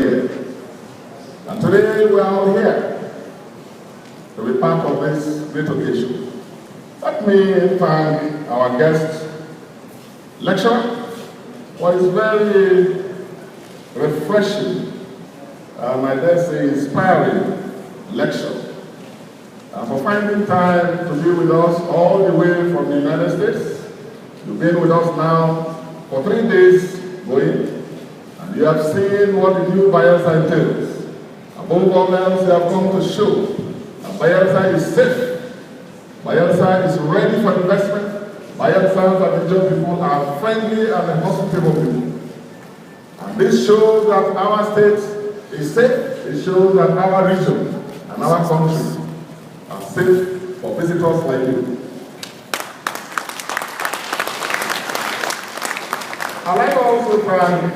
And today we are all here to be part of this great occasion. Let me thank our guest lecturer for his very refreshing, and I dare say inspiring lecture, and for finding time to be with us all the way from the United States. You've been with us now for 3 days going, and you have seen what the new Bayelsa entails. Above all else, you have come to show that Bayelsa is safe, Bayelsa is ready for investment, Bayelsans and the young people are friendly and hospitable people. And this shows that our state is safe, it shows that our region and our country are safe for visitors like you. I'd like to also thank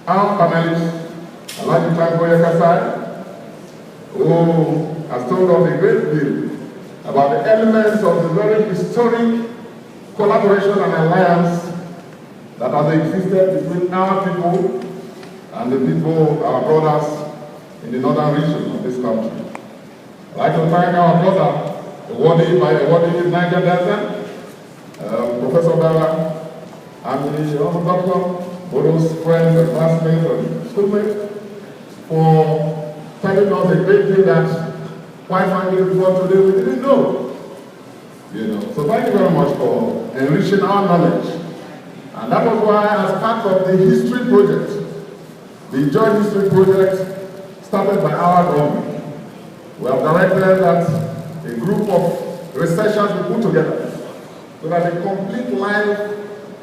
our panelists. I'd like to thank Goya Kasai, who has told us a great deal about the elements of the very historic collaboration and alliance that has existed between our people and the people, our brothers in the northern region of this country. I'd like to thank our brother, the Wadi Niger Delta, Professor Bala, and the Dr. Boro's friends and classmates and schoolmates, for telling us a great deal that, quite frankly, before today we didn't know. So thank you very much for enriching our knowledge. And that was why, as part of the history project, the Joint History Project started by our government, we have directed that a group of researchers be put together so that the complete life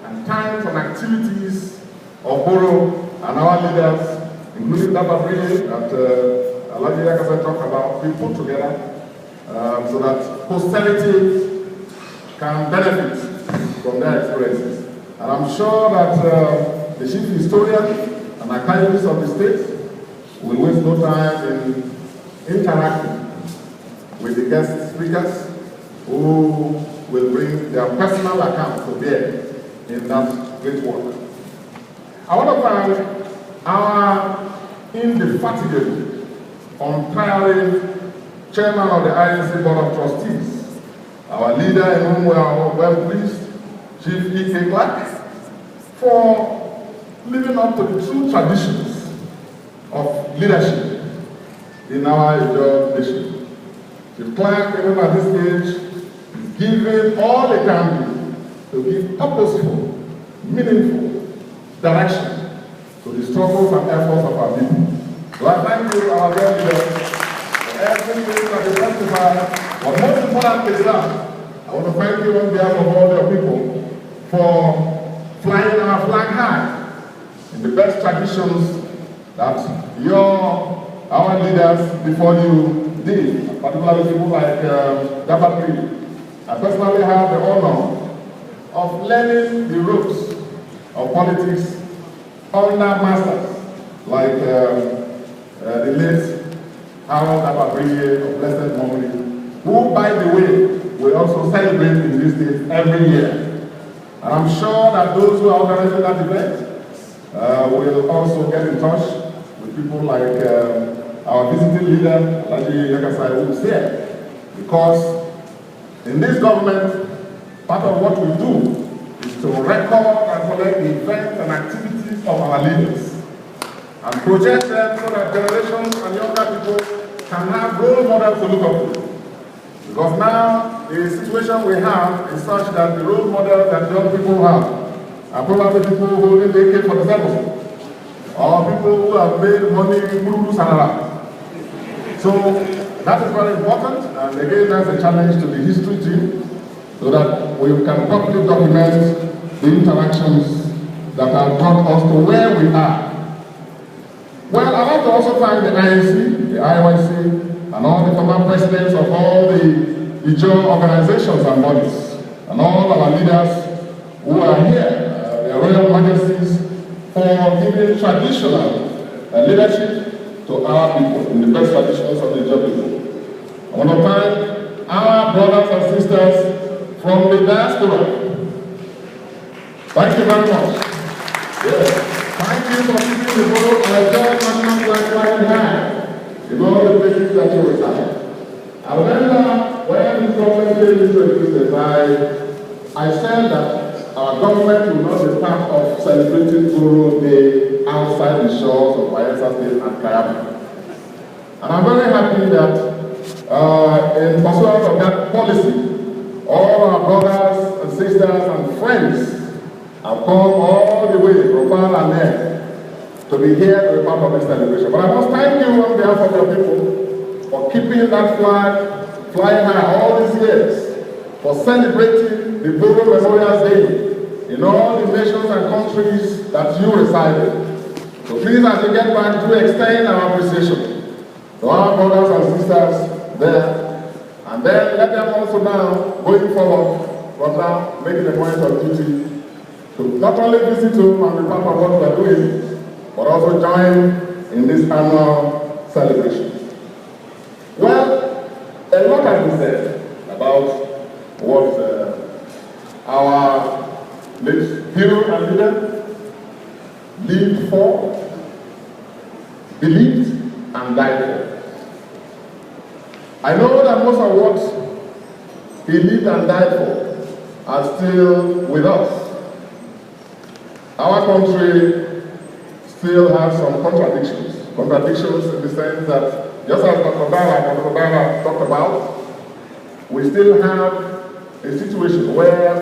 and times and activities of Boro and our leaders, including that Alaji Yakasa talked about, be put together so that posterity can benefit from their experiences. And I'm sure that the chief historian and archivist of the state will waste no time in interacting with the guest speakers who will bring their personal account to bear in that great work. I want to thank our indefatigable, untiring chairman of the INC Board of Trustees, our leader in whom we are well pleased, Chief E.K. Clark, for living up to the true traditions of leadership in our nation. Chief Clark, even at this age, is giving all they can do to give purposeful, meaningful direction to the struggles and efforts of our people. So I thank you, our dear leaders, for everything that is testified. But most importantly, sir, I want to thank you on behalf of all your people for flying our flag high in the best traditions that our leaders before you did, particularly people like Dabatri. I personally have the honor of learning the ropes of politics under masters like the late Harold Dabatri of blessed memory, who, by the way, we also celebrate in this day every year. And I'm sure that those who are organizing that event will also get in touch with people like our visiting leader, Alaji Yakasai, who is here. Because in this government, part of what we do is to record and collect the events and activities of our leaders and project them so that generations and younger people can have role models to look up to. Because now, the situation we have is such that the role models that young people have are probably people holding the AK-47 or people who have made money in Guru Sanara. So that is very important, and again, that's a challenge to the history team so that we can properly document the interactions that have brought us to where we are. Well, I'd like to also thank the INC, the IYC, and all the former presidents of all the joint organizations and bodies, and all our leaders who are here, their Royal Majesties, for giving traditional leadership to our people in the best traditions of the Ijaw people. I want to thank our brothers and sisters from the diaspora. Thank you very much. Yes. Thank you for keeping the Boro and national flag flying high in all the places that you reside. I remember when this government came into existence, I said that our government will not be part of celebrating Boro Day outside the shores of Bayelsa State and Kayama. And I'm very happy that in pursuance of that policy, all our brothers and sisters and friends have come all the way from far and near to be here to be part of this celebration. But I must thank you on behalf of your people for keeping that flag flying high all these years, for celebrating the Boro Memorial Day in all the nations and countries that you reside in. So please, as you get back, to extend our appreciation to our brothers and sisters there, and then let them also now, going forward, from now, making a point of duty to not only visit home and be part of what we are doing, but also join in this annual celebration. Well, a lot has been said about what our late hero and leader lived for, believed, and died for. I know that most of what he lived and died for are still with us. Our country still has some contradictions. Contradictions in the sense that, just as Dr. Boro talked about, we still have a situation where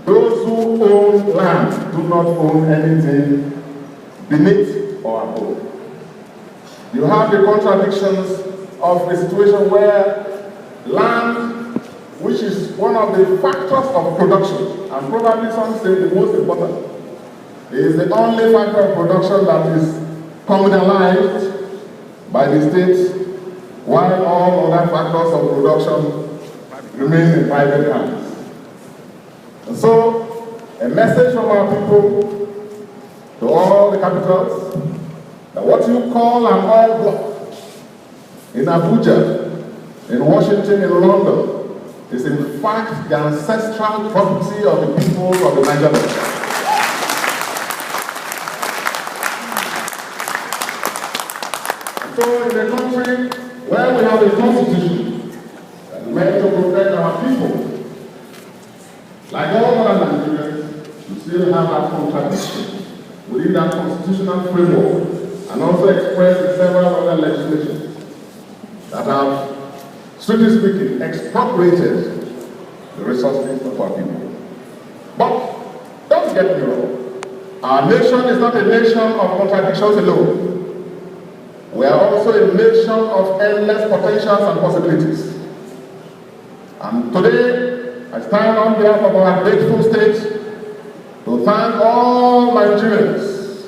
those who own land do not own anything beneath or above. You have the contradictions of a situation where land, which is one of the factors of production, and probably some say the most important, is the only factor of production that is communalized by the state, while all other factors of production remain in private hands. And so, a message from our people to all the capitals, that what you call an oil block in Abuja, in Washington, in London, is in fact the ancestral property of the people of the Niger Delta. So in a country where we have a constitution that is meant to protect our people, like all other Nigerians, we still have that contradiction within that constitutional framework, and also expressed in several other legislations that have, strictly speaking, expropriated the resources of our people. But don't get me wrong, our nation is not a nation of contradictions alone. We are also a nation of endless potentials and possibilities. And today, I stand on behalf of our grateful state to thank all Nigerians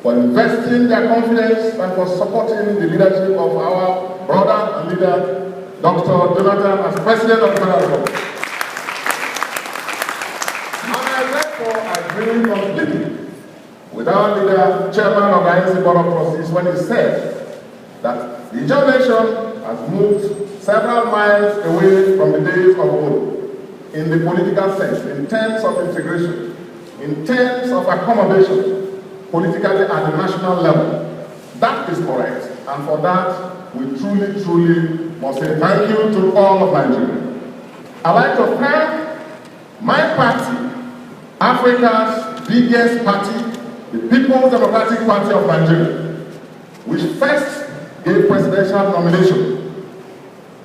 for investing their confidence and for supporting the leadership of our brother and leader, Dr. Jonathan, as President of the Federal Republic. And I therefore agree completely with our leader, Chairman of the INC Board of Trustees, when he said that the Ijaw nation has moved several miles away from the days of old in the political sense, in terms of integration, in terms of accommodation, politically at the national level. That is correct, and for that, we truly must say thank you to all of Nigeria. I'd like to thank my party, Africa's biggest party, the People's Democratic Party of Nigeria, which first gave presidential nomination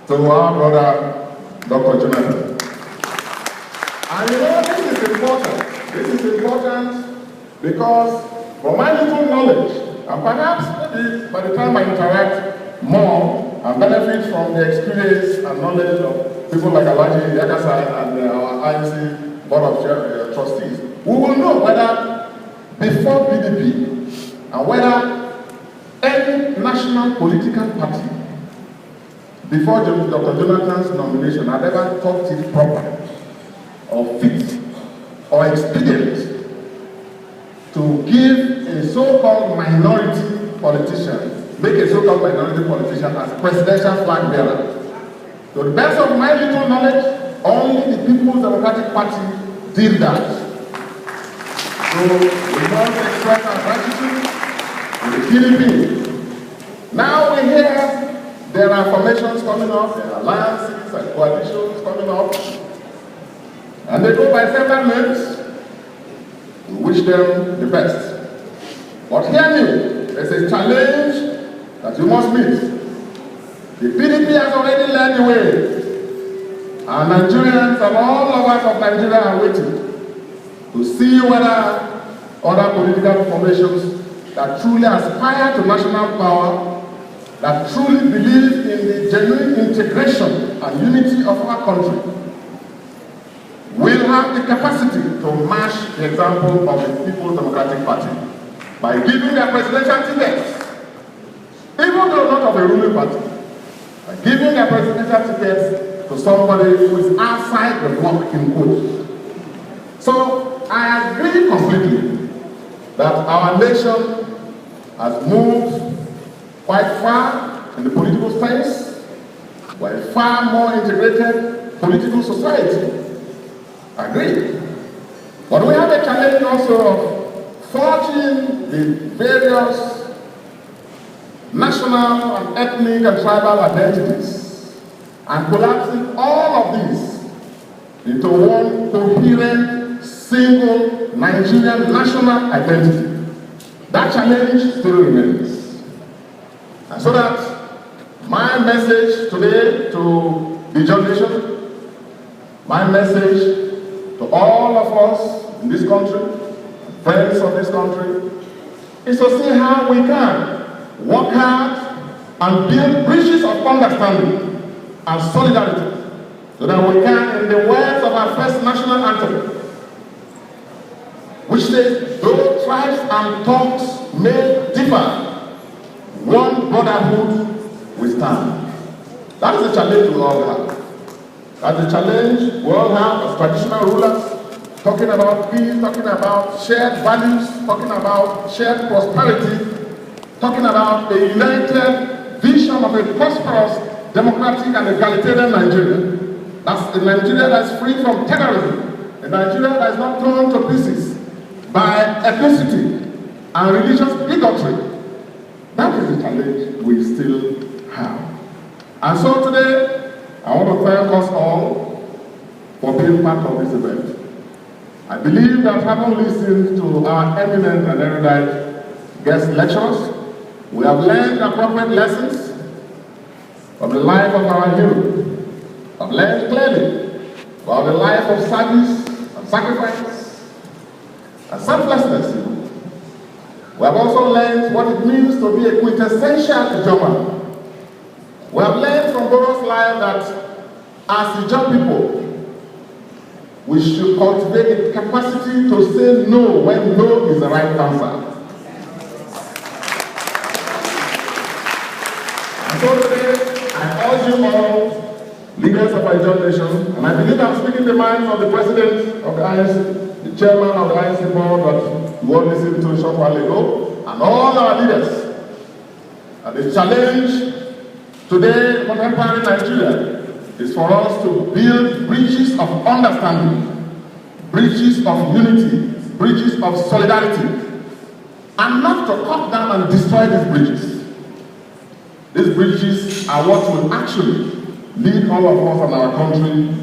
to our brother, Dr. Jonathan. And you know, this is important. This is important because from my little knowledge, and perhaps maybe by the time I interact more and benefit from the experience and knowledge of people like Alhaji Yakasai and our INC Board of Trustees, we will know whether before PDP and whether any national political party before Dr. Jonathan's nomination had ever thought it proper or fit or expedient to give a so-called minority politician, make a so-called minority politician as presidential flag bearer. To the best of my little knowledge, only the People's Democratic Party did that. So we must express our gratitude to the Philippines. Now we hear there are formations coming up, there are alliances and coalitions coming up, and they go by several names. We wish them the best. But hear me, there's a challenge that you must meet. The PDP has already led the way, and Nigerians and all of us of Nigeria are waiting to see whether other political formations that truly aspire to national power, that truly believe in the genuine integration and unity of our country, will have the capacity to match the example of the People's Democratic Party by giving their presidential tickets, even though not of a ruling party, by giving their presidential tickets to somebody who is outside the block in quotes. So I agree completely that our nation has moved quite far in the political space. We're a far more integrated political society. I agree. But we have a challenge also of forging the various national and ethnic and tribal identities and collapsing all of these into one coherent, single Nigerian national identity. That challenge still remains. And so that my message today to the generation, my message to all of us in this country, friends of this country, is to see how we can work hard and build bridges of understanding and solidarity so that we can, in the words of our first national anthem, which says, though tribes and tongues may differ, one brotherhood we stand. That is a challenge we all have. That's a challenge we all have as traditional rulers, talking about peace, talking about shared values, talking about shared prosperity, talking about a united vision of a prosperous, democratic and egalitarian Nigeria. That's a Nigeria that's free from terrorism, a Nigeria that is not torn to pieces by ethnicity and religious bigotry. That is the challenge we still have. And so today, I want to thank us all for being part of this event. I believe that having listened to our eminent and erudite guest lecturers, we have learned appropriate lessons from the life of our hero. We have learned clearly about the life of service and sacrifice and selflessness. We have also learned what it means to be a quintessential German. We have learned from Boro's life that as Ijaw people, we should cultivate a capacity to say no when no is the right answer. And so today, I urge you all, leaders of our Ijaw nation, and I believe I'm speaking the mind of the president of the INC, the chairman of the INC board that you all listened to a short while ago, and all our leaders. And the challenge today in contemporary Nigeria is for us to build bridges of understanding, bridges of unity, bridges of solidarity, and not to cut down and destroy these bridges. These bridges are what will actually lead all of us and our country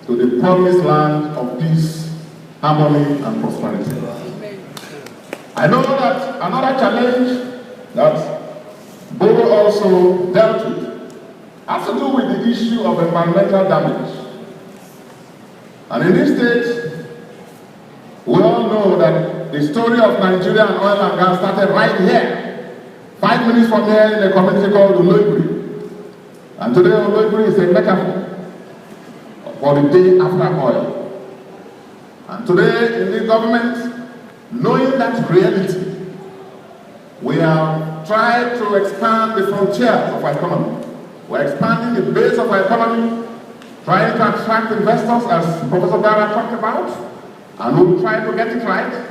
to the promised land of peace, harmony, and prosperity. I know that another challenge that Boro also dealt with has to do with the issue of environmental damage. And in this state, we all know that the story of Nigeria and oil and gas started right here, 5 minutes from here in a community called Oloibiri. And today Oloibiri is a metaphor for the day after oil. And today in the government, knowing that reality, we have tried to expand the frontiers of our economy. We're expanding the base of our economy, trying to attract investors, as Professor Dara talked about, and we'll try to get it right.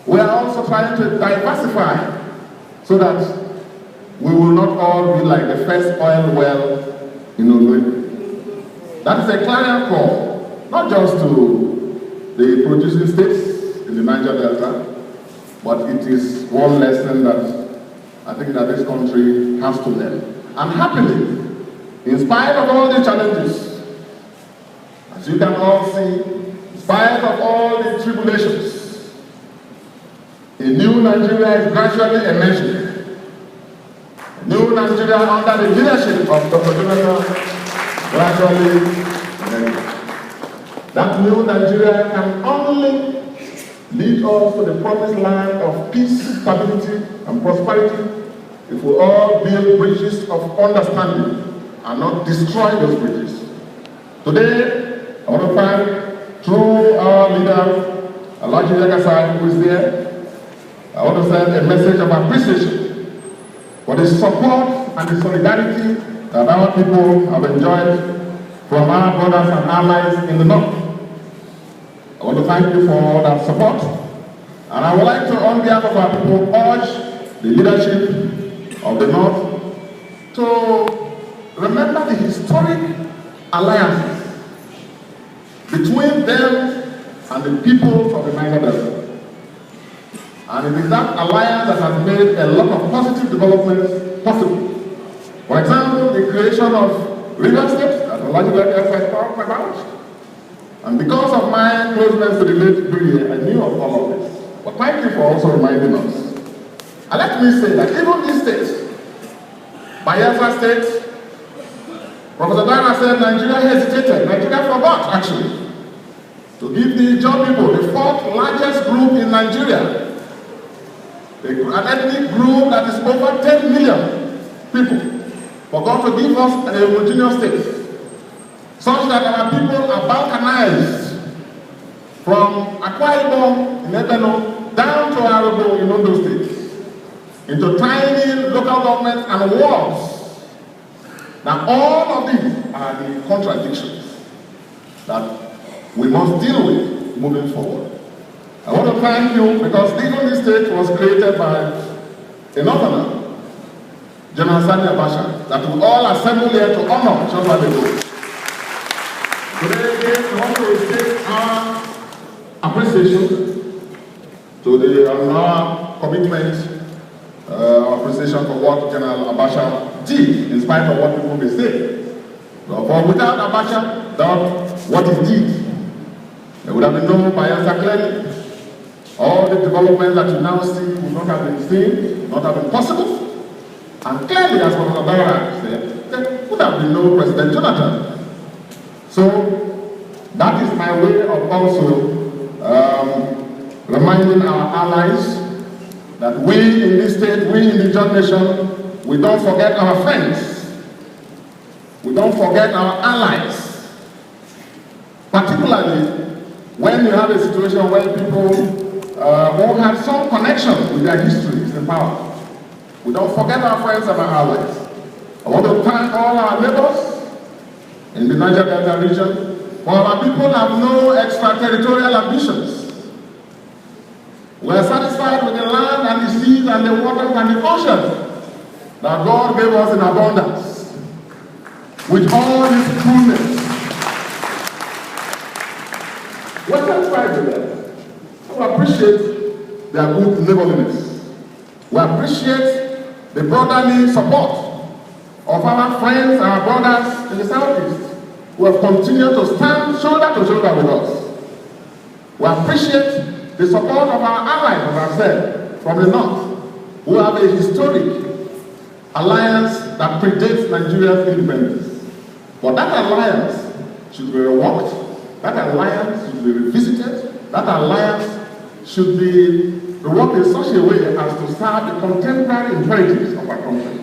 We are also trying to diversify so that we will not all be like the first oil well in Oloibiri. That is a clarion call, not just to the producing states in the Niger Delta, but it is one lesson that I think that this country has to learn. And happily, in spite of all the challenges, as you can all see, in spite of all the tribulations, a new Nigeria is gradually emerging. A new Nigeria under the leadership of Dr. Jonathan gradually emerging. That new Nigeria can only lead us to the promised land of peace, stability, and prosperity if we all build bridges of understanding and not destroy those bridges. Today, I want to thank, through our leader, Alhaji Dickson, who is there, I want to send a message of appreciation for the support and the solidarity that our people have enjoyed from our brothers and allies in the North. I want to thank you for that support, and I would like to, on behalf of our people, urge the leadership of the North to remember the historic alliances between them and the people of the Niger Delta. And it is that alliance that has made a lot of positive developments possible. For example, the creation of River State, that Alhaji Dickson talked about. And because of my closeness to the late Boro, I knew of all of this. But thank you for also reminding us. And let me say that even these states, Bayelsa State, Professor Dana said Nigeria hesitated. Nigeria forgot, actually, to give the Ijaw people, the fourth largest group in Nigeria, an ethnic group that is over 10 million people, forgot to give us a homogeneous state, such that our people are balkanized from Akwa Ibom in Ebeno down to Arogo in Ondo State, into tiny local governments and wards. Now all of these are the contradictions that we must deal with moving forward. I want to thank you because this state was created by a northerner, General Sani Abacha, that we all assemble here to honor just like they do. Today again, we want to take our appreciation to our commitment, our appreciation for what General Abacha did, in spite of what people may say. But without Abacha, without what he did, there would have been no Bayelsa clearly. All the developments that you now see would not have been seen, would not have been possible. And clearly, as Professor Dara said, there would have been no President Jonathan. So, that is my way of also reminding our allies that we in this state, we in the Ijaw nation, we don't forget our friends. We don't forget our allies. Particularly when you have a situation where people who have some connection with their histories in power. We don't forget our friends and our allies. I want to thank all our neighbors in the Niger Delta region, for our people have no extraterritorial ambitions. We are satisfied with the land and the seas and the waters and the ocean that God gave us in abundance. With all His fullness, we are satisfied with that. We appreciate their good neighborliness. We appreciate the brotherly support of our friends, our brothers in the Southeast, who have continued to stand shoulder to shoulder with us. We appreciate the support of our allies, as I said, from the North, who have a historic alliance that predates Nigeria's independence. But that alliance should be reworked, that alliance should be revisited, that alliance should be reworked in such a way as to serve the contemporary imperatives of our country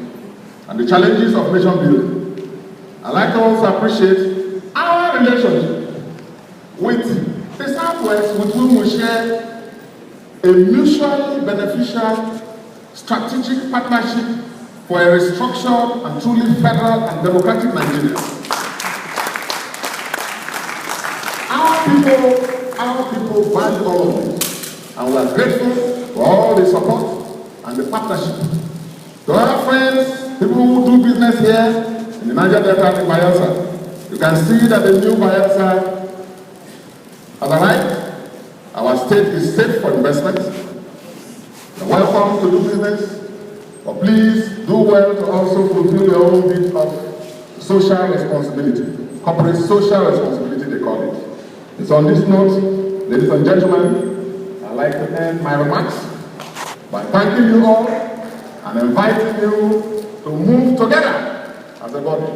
and the challenges of nation building. I'd like to also appreciate our relationship with the Southwest, with whom we share a mutually beneficial strategic partnership for a restructured and truly federal and democratic Nigeria. Our people value all of this, and we are grateful for all the support and the partnership. To our friends, people who do business here in the Niger Delta and Bayelsa, you can see that the new Bayelsa has arrived. Our state is safe for investment. You're welcome to do business, but please do well to also fulfill your own bit of social responsibility, corporate social responsibility they call it. It's on this note, ladies and gentlemen, I'd like to end my remarks by thanking you all and inviting you to move together as a body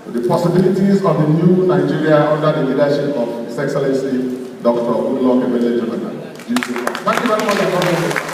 to the possibilities of the new Nigeria under the leadership of His Excellency Dr. Goodluck Ebele Jonathan. Thank you very much.